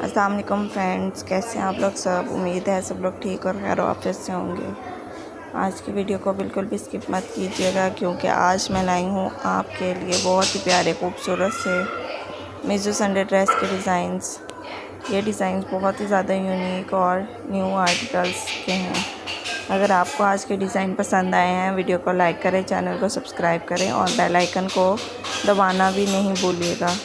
अस्सलाम वालेकुम फ्रेंड्स, कैसे हैं आप लोग सब। उम्मीद है सब लोग ठीक और खैर वापस से होंगे। आज की वीडियो को बिल्कुल भी स्किप मत कीजिएगा क्योंकि आज मैं लाई हूँ आपके लिए बहुत ही प्यारे खूबसूरत से मिज़ू संडे ड्रेस के डिज़ाइंस। ये डिज़ाइंस बहुत ही ज़्यादा यूनिक और न्यू आर्टिकल्स के हैं। अगर आपको आज के डिज़ाइन पसंद आए हैं, वीडियो को लाइक करें, चैनल को सब्सक्राइब करें और बेल आइकन को दबाना भी नहीं भूलिएगा।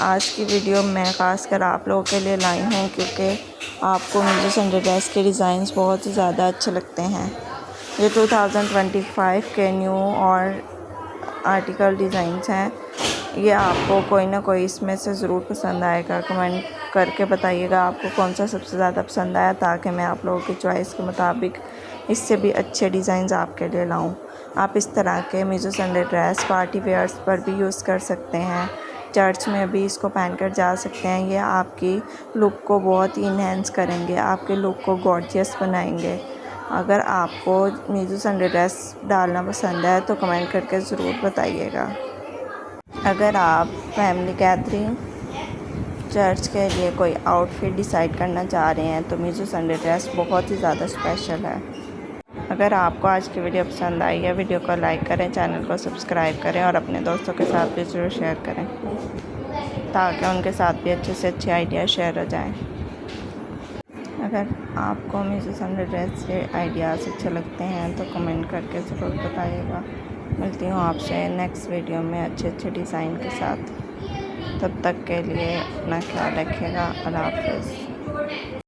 आज की वीडियो मैं ख़ासकर आप लोगों के लिए लाई हूँ क्योंकि आपको मिज़ू संडे ड्रेस के डिज़ाइंस बहुत ही ज़्यादा अच्छे लगते हैं। ये 2025 के न्यू और आर्टिकल डिज़ाइंस हैं। ये आपको कोई ना कोई इसमें से ज़रूर पसंद आएगा। कमेंट करके बताइएगा आपको कौन सा सबसे ज़्यादा पसंद आया, ताकि मैं आप लोगों की चॉइस के मुताबिक इससे भी अच्छे डिज़ाइंस आपके लिए लाऊं। आप इस तरह के मिज़ू संडे ड्रेस पार्टी वेयर्स पर भी यूज़ कर सकते हैं, चर्च में भी इसको पहन कर जा सकते हैं। ये आपकी लुक को बहुत ही इन्हेंस करेंगे, आपके लुक को गॉर्जियस बनाएंगे। अगर आपको मिज़ू संडे ड्रेस डालना पसंद है तो कमेंट करके ज़रूर बताइएगा। अगर आप फैमिली गैदरिंग, चर्च के लिए कोई आउटफिट डिसाइड करना चाह रहे हैं तो मिज़ू संडे ड्रेस बहुत ही ज़्यादा स्पेशल है। अगर आपको आज की वीडियो पसंद आई है, वीडियो को लाइक करें, चैनल को सब्सक्राइब करें और अपने दोस्तों के साथ भी ज़रूर शेयर करें ताकि उनके साथ भी अच्छे से अच्छे आइडिया शेयर हो जाएं। अगर आपको मिज़ू संडे ड्रेस के आइडियाज़ अच्छे लगते हैं तो कमेंट करके ज़रूर बताइएगा। मिलती हूँ आपसे नेक्स्ट वीडियो में अच्छे डिज़ाइन के साथ। तब तक के लिए अपना ख्याल रखिएगा। अल्लाह हाफ़िज़।